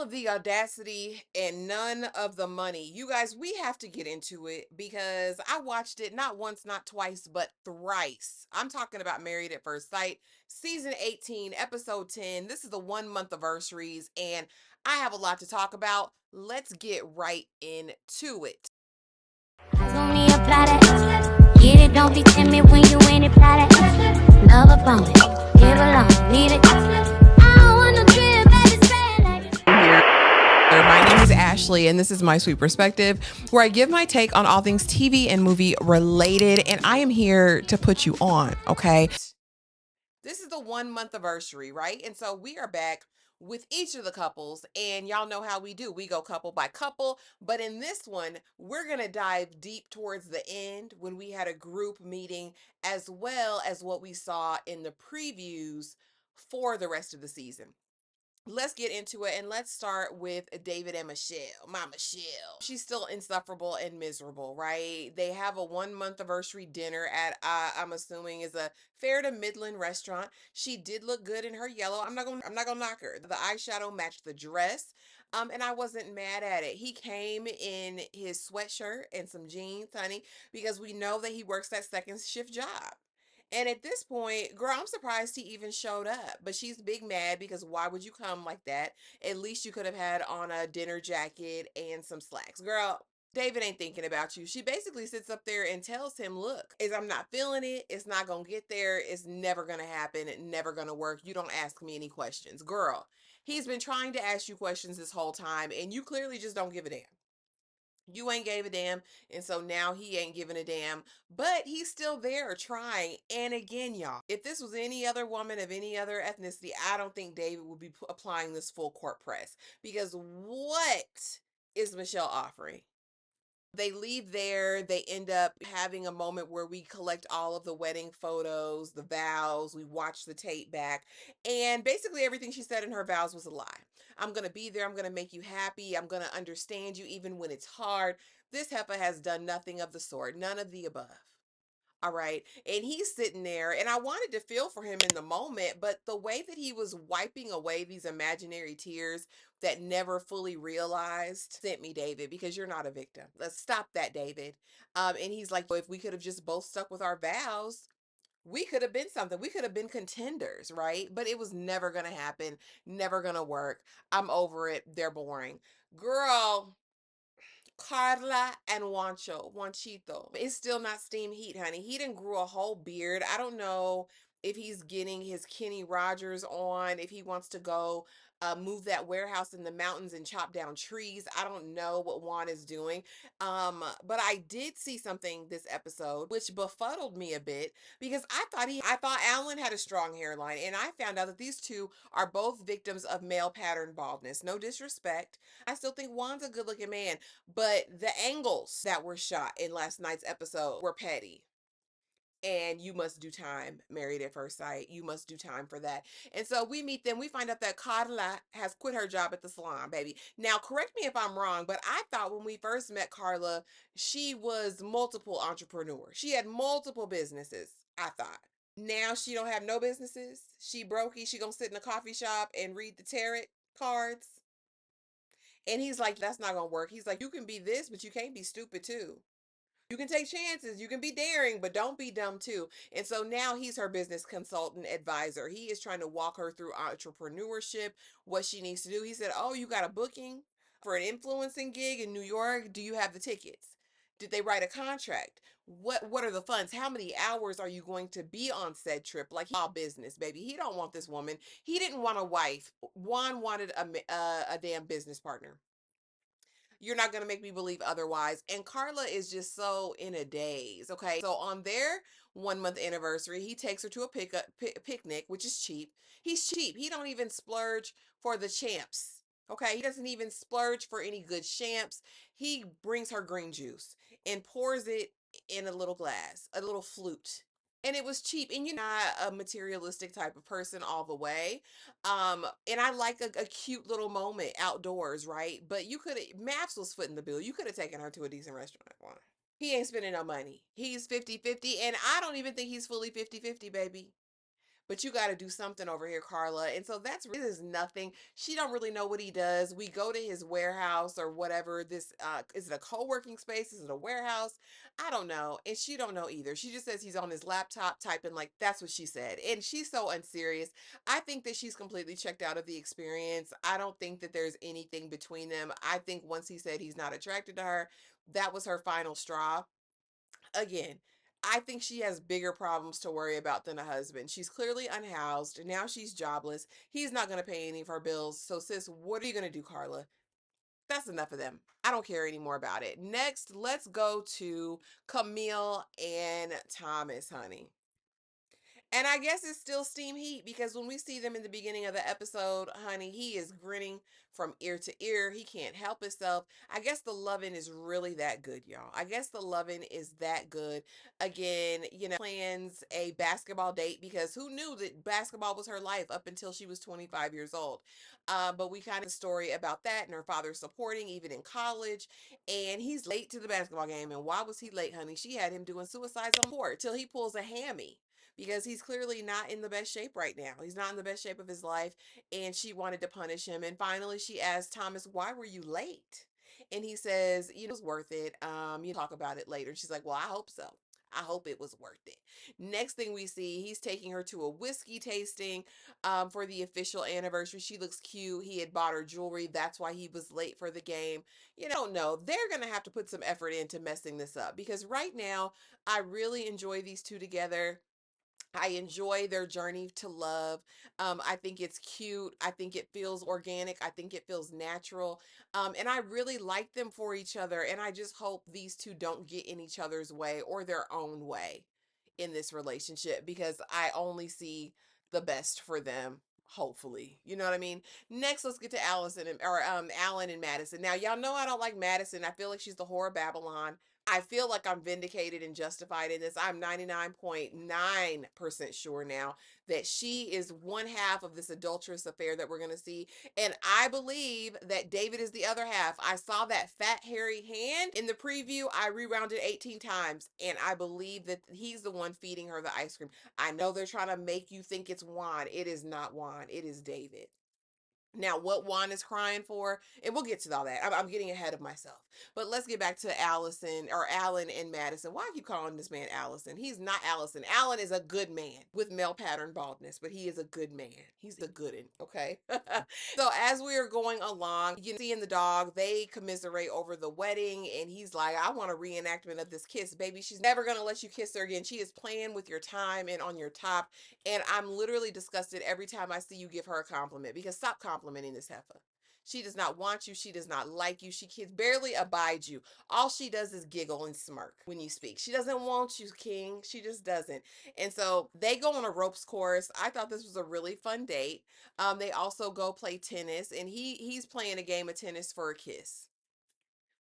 of the audacity and none of the money. You guys, we have to get into it because I watched it not once, not twice, but thrice. I'm talking about Married at First Sight, season 18, episode 10. This is the 1 month anniversaries, and I have a lot to talk about. Let's get right into it. Only apply that. Get it, don't be timid when you in it, apply that. Love up on it, give along, need it. I don't want no trip, baby, say it like it. My name is Ashley, and this is My Sweet Perspective, where I give my take on all things TV and movie related, and I am here to put you on, okay? This is the 1 month anniversary, right? And so we are back with each of the couples, and y'all know how we do. We go couple by couple, but in this one, we're going to dive deep towards the end when we had a group meeting, as well as what we saw in the previews for the rest of the season. Let's get into it, and let's start with David and Michelle. My Michelle. She's still insufferable and miserable, right? They have a 1 month anniversary dinner at I'm assuming is a fair to Midland restaurant. She did look good in her yellow. I'm not gonna knock her. The eyeshadow matched the dress. And I wasn't mad at it. He came in his sweatshirt and some jeans, honey, because we know that he works that second shift job. And at this point, girl, I'm surprised he even showed up. But she's big mad because why would you come like that? At least you could have had on a dinner jacket and some slacks. Girl, David ain't thinking about you. She basically sits up there and tells him, look, is I'm not feeling it. It's not going to get there. It's never going to happen. It's never going to work. You don't ask me any questions. Girl, he's been trying to ask you questions this whole time, and you clearly just don't give a damn. You ain't gave a damn, and so now he ain't giving a damn, but he's still there trying. And again, y'all, if this was any other woman of any other ethnicity, I don't think David would be applying this full court press, because what is Michelle offering? They leave there. They end up having a moment where we collect all of the wedding photos, the vows. We watch the tape back. And basically, everything she said in her vows was a lie. I'm going to be there. I'm going to make you happy. I'm going to understand you even when it's hard. This heifer has done nothing of the sort, none of the above. All right. And he's sitting there, and I wanted to feel for him in the moment, but the way that he was wiping away these imaginary tears that never fully realized sent me, David, because you're not a victim. Let's stop that, David. And he's like, well, if we could have just both stuck with our vows, we could have been something. We could have been contenders, right? But it was never going to happen, never going to work. I'm over it. They're boring. Girl, Carla and Wanchito. It's still not steam heat, honey. He didn't grow a whole beard. I don't know if he's getting his Kenny Rogers on, if he wants to go move that warehouse in the mountains and chop down trees. I don't know what Juan is doing. But I did see something this episode which befuddled me a bit, because I thought Alan had a strong hairline, and I found out that these two are both victims of male pattern baldness. No disrespect. I still think Juan's a good looking man, but the angles that were shot in last night's episode were petty. And you must do time, Married at First Sight. You must do time for that. And so we meet them. We find out that Carla has quit her job at the salon, baby. Now, correct me if I'm wrong, but I thought when we first met Carla, she was multiple entrepreneur. She had multiple businesses, I thought. Now she don't have no businesses. She brokey. She gonna sit in a coffee shop and read the tarot cards. And he's like, that's not gonna work. He's like, you can be this, but you can't be stupid too. You can take chances, you can be daring, but don't be dumb too. And so now he's her business consultant advisor. He is trying to walk her through entrepreneurship, what she needs to do. He said, oh, you got a booking for an influencing gig in New York? Do you have the tickets? Did they write a contract? What are the funds? How many hours are you going to be on said trip? Like, all business, baby. He don't want this woman. He didn't want a wife. Juan wanted a damn business partner. You're not going to make me believe otherwise. And Carla is just so in a daze. Okay. So on their 1 month anniversary, he takes her to a picnic, which is cheap. He's cheap. He don't even splurge for the champs. Okay. He doesn't even splurge for any good champs. He brings her green juice and pours it in a little glass, a little flute. And it was cheap. And you're not a materialistic type of person all the way. And I like a cute little moment outdoors, right? But you could have, MAFS was footing the bill. You could have taken her to a decent restaurant. Why? He ain't spending no money. He's 50-50, and I don't even think he's fully 50-50, baby. but you got to do something over here, Carla. And so that's really, is nothing. She don't really know what he does. We go to his warehouse or whatever. This is it a co-working space? Is it a warehouse? I don't know. And she don't know either. She just says he's on his laptop typing, like that's what she said. And she's so unserious. I think that she's completely checked out of the experience. I don't think that there's anything between them. I think once he said he's not attracted to her, that was her final straw. Again, I think she has bigger problems to worry about than a husband. She's clearly unhoused. Now she's jobless. He's not going to pay any of her bills. So, sis, what are you going to do, Carla? That's enough of them. I don't care anymore about it. Next, let's go to Camille and Thomas, honey. And I guess it's still steam heat because when we see them in the beginning of the episode, honey, he is grinning from ear to ear. He can't help himself. I guess the loving is really that good, y'all. I guess the loving is that good. Again, plans a basketball date because who knew that basketball was her life up until she was 25 years old. But we kind of story about that and her father supporting even in college. And he's late to the basketball game. And why was he late, honey? She had him doing suicides on board till he pulls a hammy because he's clearly not in the best shape right now. He's not in the best shape of his life, and she wanted to punish him. And finally, she asked Thomas, "Why were you late?" And he says, "It was worth it. You talk about it later." She's like, "Well, I hope so. I hope it was worth it." Next thing we see, he's taking her to a whiskey tasting for the official anniversary. She looks cute. He had bought her jewelry. That's why he was late for the game. Don't know. They're going to have to put some effort into messing this up because right now, I really enjoy these two together. I enjoy their journey to love. I think it's cute. I think it feels organic. I think it feels natural. And I really like them for each other. And I just hope these two don't get in each other's way or their own way in this relationship because I only see the best for them. Hopefully, you know what I mean. Next, let's get to Allison or Alan and Madison. Now, y'all know I don't like Madison. I feel like she's the whore of Babylon. I feel like I'm vindicated and justified in this. I'm 99.9% sure now that she is one half of this adulterous affair that we're going to see. And I believe that David is the other half. I saw that fat, hairy hand in the preview. I rewound it 18 times. And I believe that he's the one feeding her the ice cream. I know they're trying to make you think it's Juan. It is not Juan. It is David. Now, what Juan is crying for, and we'll get to all that. I'm getting ahead of myself. But let's get back to Allison or Alan and Madison. Why I keep calling this man Allison? He's not Allison. Alan is a good man with male pattern baldness, but he is a good man. He's a good one, okay? So as we are going along, you see in the dog, they commiserate over the wedding, and he's like, I want a reenactment of this kiss, baby. She's never going to let you kiss her again. She is playing with your time and on your top. And I'm literally disgusted every time I see you give her a compliment because stop complimenting this heifer. She does not want you. She does not like you. She can barely abide you. All she does is giggle and smirk when you speak. She doesn't want you, King. She just doesn't. And so they go on a ropes course. I thought this was a really fun date. They also go play tennis, and he's playing a game of tennis for a kiss,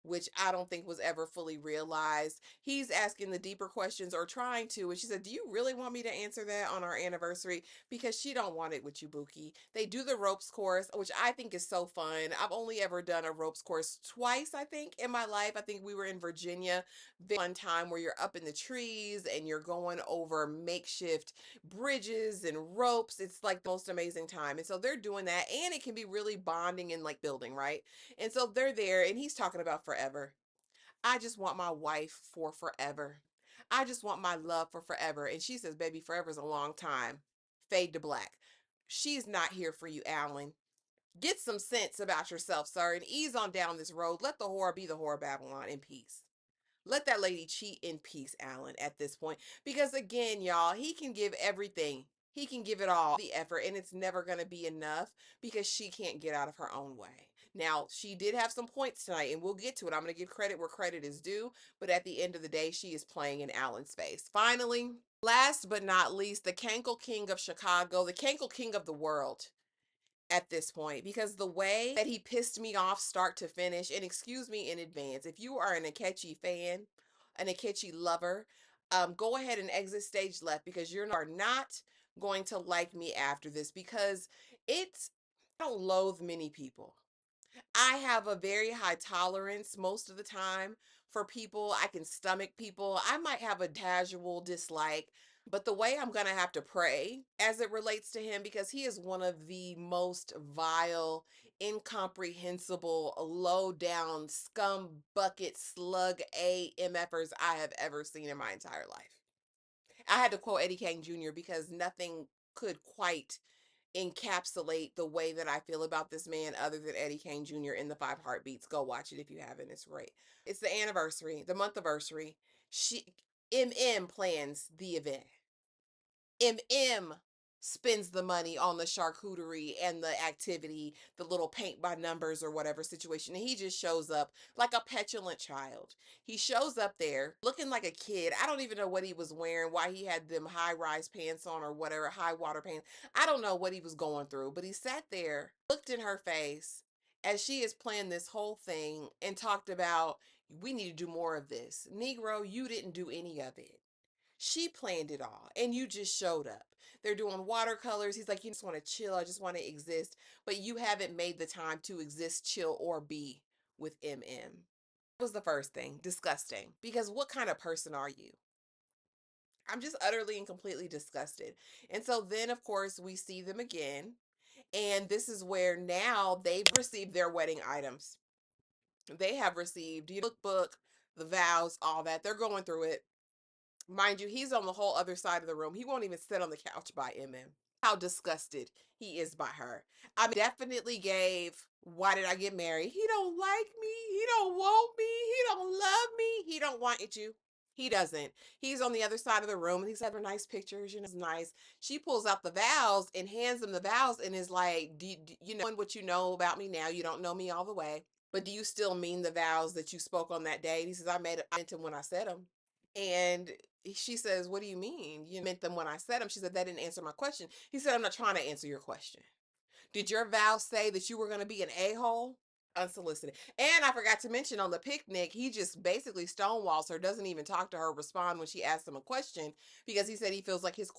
which I don't think was ever fully realized. He's asking the deeper questions or trying to, and she said, "Do you really want me to answer that on our anniversary?" Because she don't want it with you, Buki. They do the ropes course, which I think is so fun. I've only ever done a ropes course twice, I think, in my life. I think we were in Virginia. Very fun time where you're up in the trees and you're going over makeshift bridges and ropes. It's like the most amazing time. And so they're doing that, and it can be really bonding and like building, right? And so they're there, and he's talking about forever. I just want my wife for forever. I just want my love for forever. And she says, "Baby, forever is a long time." Fade to black. She's not here for you, Alan. Get some sense about yourself, sir, and ease on down this road. Let the whore be the whore of Babylon in peace. Let that lady cheat in peace, Alan, at this point. Because again, y'all, he can give everything. He can give it all, the effort, and it's never going to be enough because she can't get out of her own way. Now, she did have some points tonight, and we'll get to it. I'm going to give credit where credit is due, but at the end of the day, she is playing in Alan's space. Finally, last but not least, the Cankle King of Chicago, the Cankle King of the world at this point, because the way that he pissed me off start to finish, and excuse me in advance, if you are an Ikechi fan, an Ikechi lover, go ahead and exit stage left because you are not going to like me after this because it's, I don't loathe many people. I have a very high tolerance most of the time for people. I can stomach people. I might have a casual dislike, But the way I'm going to have to pray as it relates to him, because he is one of the most vile, incomprehensible, low down, scum bucket, slug A MFers I have ever seen in my entire life. I had to quote Eddie Kane Jr. because nothing could quite encapsulate the way that I feel about this man other than Eddie Kane Jr. in the Five Heartbeats. Go watch it if you haven't. It's great. It's the anniversary, the month anniversary. MM plans the event. MM spends the money on the charcuterie and the activity, the little paint by numbers or whatever situation. And he just shows up like a petulant child. He shows up there looking like a kid. I don't even know what he was wearing, why he had them high rise pants on or whatever, high water pants. I don't know what he was going through, but he sat there, looked in her face as she is playing this whole thing and talked about, we need to do more of this. Negro, you didn't do any of it. She planned it all and you just showed up. They're doing watercolors. He's like, you just want to chill. I just want to exist. But you haven't made the time to exist, chill, or be with MM. That was the first thing. Disgusting. Because what kind of person are you? I'm just utterly and completely disgusted. And so then, of course, we see them again. And this is where now they've received their wedding items. They have received the lookbook, the vows, all that. They're going through it. Mind you, he's on the whole other side of the room. He won't even sit on the couch by MM. How disgusted he is by her. I definitely gave, why did I get married? He don't like me. He don't want me. He don't love me. He don't want you. He doesn't. He's on the other side of the room and he's having nice pictures. It's nice. She pulls out the vows and hands him the vows and is like, you know what you know about me now? You don't know me all the way. But do you still mean the vows that you spoke on that day? And he says, I meant them when I said them. And she says, what do you mean? You meant them when I said them. She said, that didn't answer my question. He said, I'm not trying to answer your question. Did your vow say that you were going to be an a-hole? Unsolicited. And I forgot to mention on the picnic, he just basically stonewalls her, doesn't even talk to her, respond when she asks him a question, because he said he feels like his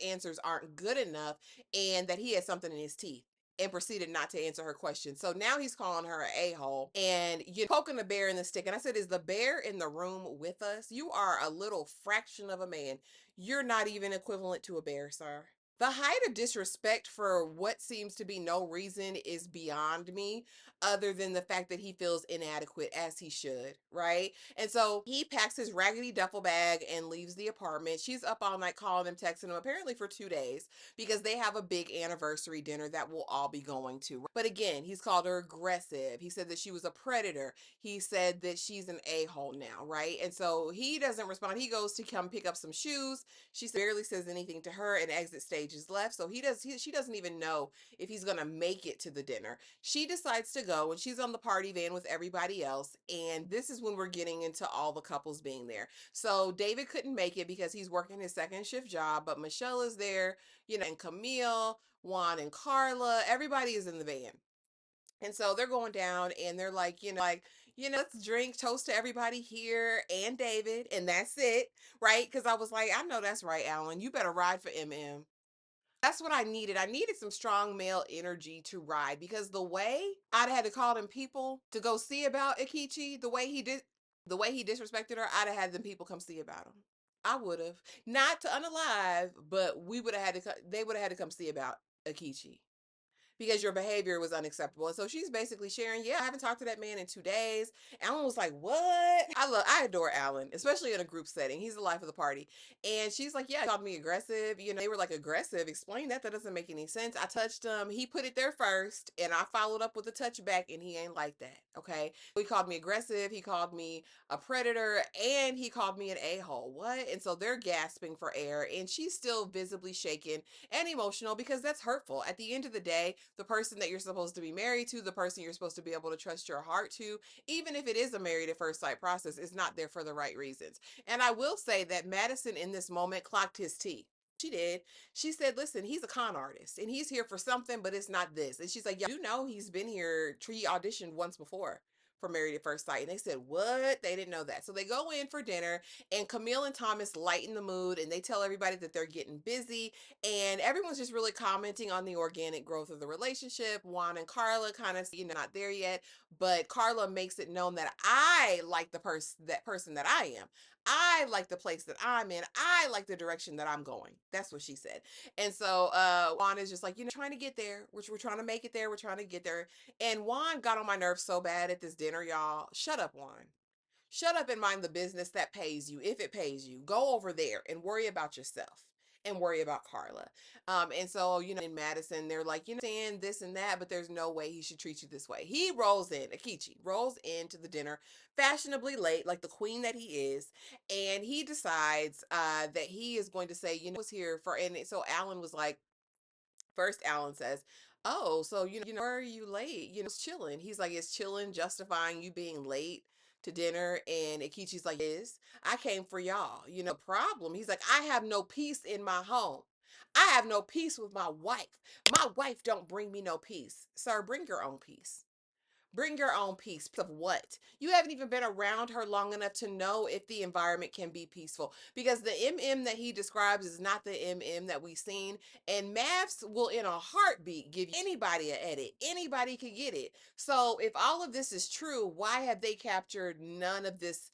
answers aren't good enough and that he has something in his teeth, and proceeded not to answer her question. So now he's calling her an a-hole and you're poking the bear in the stick. And I said, is the bear in the room with us? You are a little fraction of a man. You're not even equivalent to a bear, sir. The height of disrespect for what seems to be no reason is beyond me, other than the fact that he feels inadequate, as he should, right? And so he packs his raggedy duffel bag and leaves the apartment. She's up all night calling him, texting him, apparently for 2 days, because they have a big anniversary dinner that we'll all be going to. But again, he's called her aggressive. He said that she was a predator. He said that she's an a-hole now, right? And so he doesn't respond. He goes to come pick up some shoes. She barely says anything to her, and exit stage is left. So she doesn't even know if he's gonna make it to the dinner. She decides to go and she's on the party van with everybody else. And this is when we're getting into all the couples being there. So David couldn't make it because he's working his second shift job, but Michelle is there, and Camille, Juan and Carla, everybody is in the van. And so they're going down and they're like, let's drink, toast to everybody here and David. And that's it, right? Because I was like, I know that's right, Alan. You better ride for MM. That's what I needed. I needed some strong male energy to ride, because the way I'd had to call them people to go see about Ikechi, the way he disrespected her, I'd have had them people come see about him. I would have. Not to unalive, but they would have had to come see about Ikechi, because your behavior was unacceptable. And so she's basically sharing, yeah, I haven't talked to that man in 2 days. Alan was like, what? I adore Alan, especially in a group setting. He's the life of the party. And she's like, yeah, he called me aggressive. They were like, aggressive? Explain that. That doesn't make any sense. I touched him. He put it there first, and I followed up with a touch back, and he ain't like that. Okay. He called me aggressive. He called me a predator, and he called me an a-hole. What? And so they're gasping for air, and she's still visibly shaken and emotional, because that's hurtful. At the end of the day, the person that you're supposed to be married to, the person you're supposed to be able to trust your heart to, even if it is a married at first sight process, is not there for the right reasons. And I will say that Madison in this moment clocked his tea. She did. She said, listen, he's a con artist and he's here for something, but it's not this. And she's like, yeah, he's been here. He auditioned once before for Married at First Sight. And they said, what? They didn't know that. So they go in for dinner, and Camille and Thomas lighten the mood, and they tell everybody that they're getting busy, and everyone's just really commenting on the organic growth of the relationship. Juan and Carla kind of, not there yet, but Carla makes it known that I like that person that I am. I like the place that I'm in. I like the direction that I'm going. That's what she said. And so Juan is just like, trying to get there. We're trying to make it there. We're trying to get there. And Juan got on my nerves so bad at this dinner, y'all. Shut up, Juan. Shut up and mind the business that pays you. If it pays you, go over there and worry about yourself and worry about Carla. And so, in Madison, they're like, saying this and that, but there's no way he should treat you this way. He rolls in, Ikechi rolls into the dinner fashionably late, like the queen that he is. And he decides that he is going to say, was here for, and so Alan was like, first, Alan says, "Oh, so where are you late? It's chilling." He's like, "Is chilling justifying you being late to dinner?" And Ikichi's like, "Is I came for y'all. Problem." He's like, "I have no peace in my home. I have no peace with my wife. My wife don't bring me no peace. Sir, bring your own peace." Bring your own peace. Of what? You haven't even been around her long enough to know if the environment can be peaceful. Because the MM that he describes is not the MM that we've seen. And MAFS will, in a heartbeat, give anybody an edit. Anybody could get it. So if all of this is true, why have they captured none of this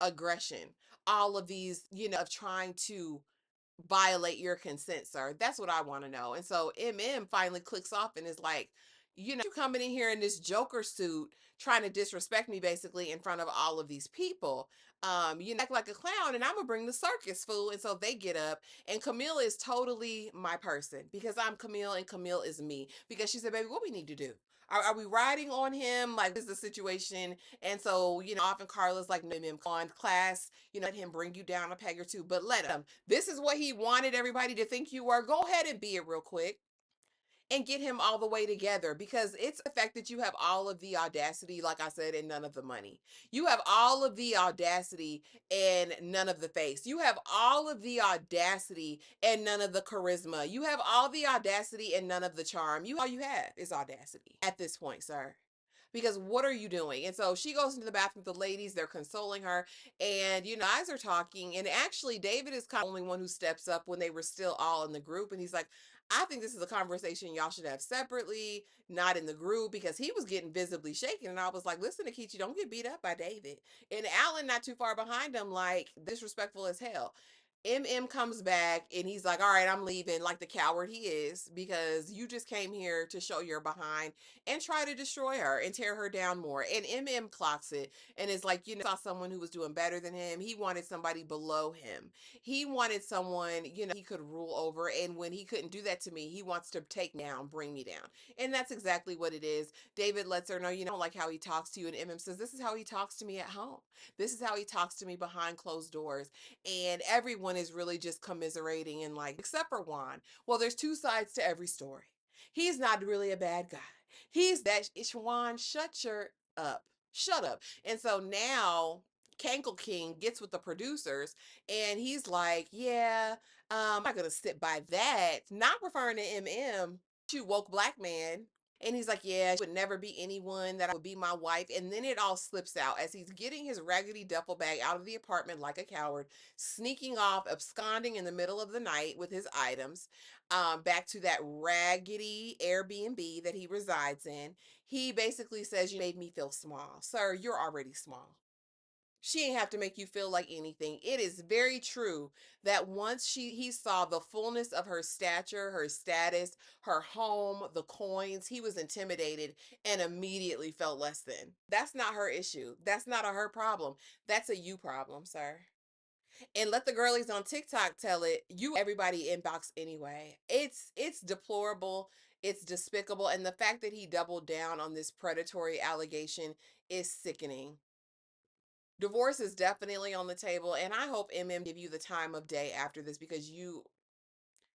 aggression? All of these, of trying to violate your consent, sir. That's what I want to know. And so finally clicks off and is like, you coming in here in this Joker suit trying to disrespect me basically in front of all of these people. Act like a clown and I'm gonna bring the circus, fool. And so they get up and Camille is totally my person because I'm Camille and Camille is me. Because she said, "Baby, what we need to do? Are we riding on him? Like, this is the situation?" And so, often Carla's like, "No, ma'am, on class, let him bring you down a peg or two, but let him. This is what he wanted everybody to think you were. Go ahead and be it real quick and get him all the way together because it's the fact that you have all of the audacity, like I said, and none of the money. You have all of the audacity and none of the face. You have all of the audacity and none of the charisma. You have all the audacity and none of the charm. All you have is audacity at this point, sir. Because what are you doing? And so she goes into the bathroom with the ladies. They're consoling her. And, guys are talking. And actually, David is kind of the only one who steps up when they were still all in the group. And he's like, "I think this is a conversation y'all should have separately, not in the group," because he was getting visibly shaken. And I was like, "Listen, Akichi, don't get beat up by David." And Alan, not too far behind him, like disrespectful as hell. Comes back and he's like, "All right, I'm leaving," like the coward he is, because you just came here to show your behind and try to destroy her and tear her down more. And clocks it and is like, saw someone who was doing better than him. He wanted somebody below him. He wanted someone, he could rule over. And when he couldn't do that to me, he wants to take me down, bring me down. And that's exactly what it is. David lets her know, like how he talks to you. And says, "This is how he talks to me at home. This is how he talks to me behind closed doors." And everyone is really just commiserating and like, except for Juan. Well, there's two sides to every story. He's not really a bad guy. He's that Juan, shut your up. Shut up. And so now Cankle King gets with the producers and he's like, "Yeah, I'm not gonna sit by that." Not referring to you woke black man. And he's like, "Yeah, she would never be anyone that would be my wife." And then it all slips out as he's getting his raggedy duffel bag out of the apartment like a coward, sneaking off, absconding in the middle of the night with his items, back to that raggedy Airbnb that he resides in. He basically says, "You made me feel small." Sir, you're already small. She ain't have to make you feel like anything. It is very true that once he saw the fullness of her stature, her status, her home, the coins, he was intimidated and immediately felt less than. That's not her issue. That's not her problem. That's a you problem, sir. And let the girlies on TikTok tell it. You everybody inbox anyway. It's deplorable. It's despicable. And the fact that he doubled down on this predatory allegation is sickening. Divorce is definitely on the table, and I hope give you the time of day after this because you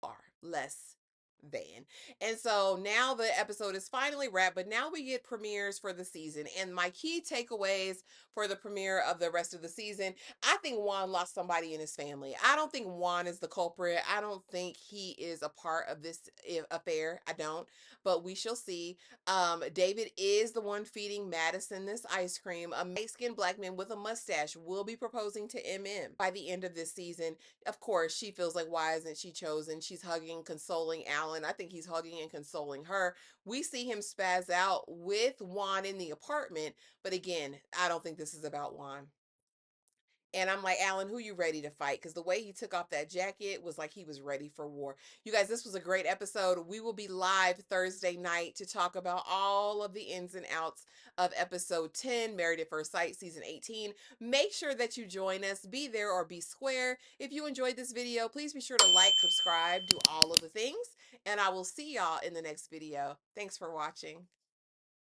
are less than. And so now the episode is finally wrapped, but now we get premieres for the season. And my key takeaways for the premiere of the rest of the season, I think Juan lost somebody in his family. I don't think Juan is the culprit. I don't think he is a part of this affair. I don't, but we shall see. David is the one feeding Madison this ice cream. A light-skinned black man with a mustache will be proposing to by the end of this season. Of course, she feels like, why isn't she chosen? She's hugging, consoling Alan. I think he's hugging and consoling her. We see him spaz out with Juan in the apartment, but again, I don't think this is about Juan. And I'm like, Alan, who you ready to fight? Because the way he took off that jacket was like he was ready for war. You guys, this was a great episode. We will be live Thursday night to talk about all of the ins and outs of episode 10, Married at First Sight, season 18. Make sure that you join us. Be there or be square. If you enjoyed this video, please be sure to like, subscribe, do all of the things. And I will see y'all in the next video. Thanks for watching.